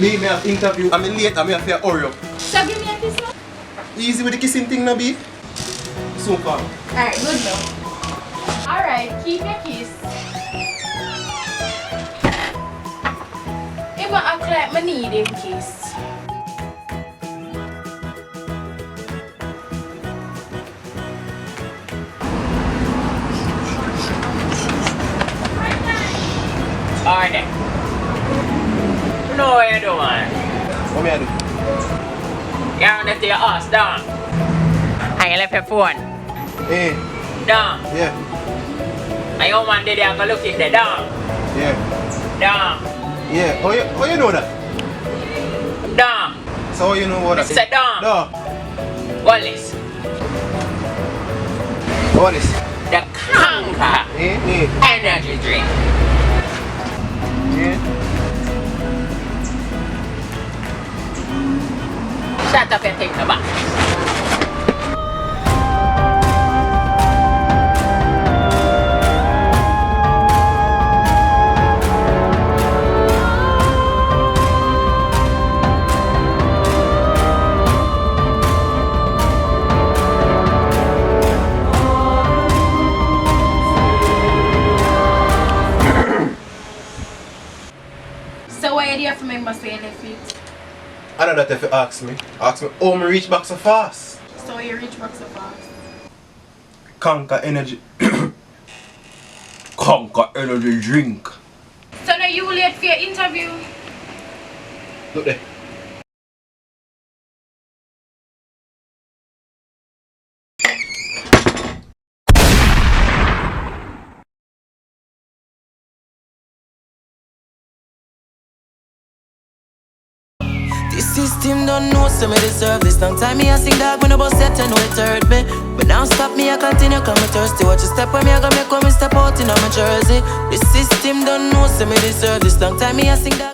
Me have interview. I'm late. I'm here for hurry up. So give me a kiss now. Easy with the kissing thing, no be. Soon come. Alright, good now. Alright, keep your kiss. If I act like I need him kiss. Alright then. You know what you're doing? What me I do? You're on to your ass down. And you left your phone Hey. down. Yeah. And your man did it, go look in there down. Yeah. Down. Yeah. How you know that? Down. So how you know what that? Sit down. No. Wallace. What is? The Conquer energy drink. Yeah. Shut up and take the box. So why do you have to remember saying left it? I know that if you ask me how me reach back so fast. So you reach back so fast. Conquer energy. Conquer energy drink. So now you late for your interview? Look there. The system don't know, so me deserve this. Long time me a sing dog when I bust set and know it hurt me. But now stop me, I continue coming thirsty. Watch you step on me, I gonna make when me step out in my jersey. The system don't know, so me deserve this. Long time me a sing dog.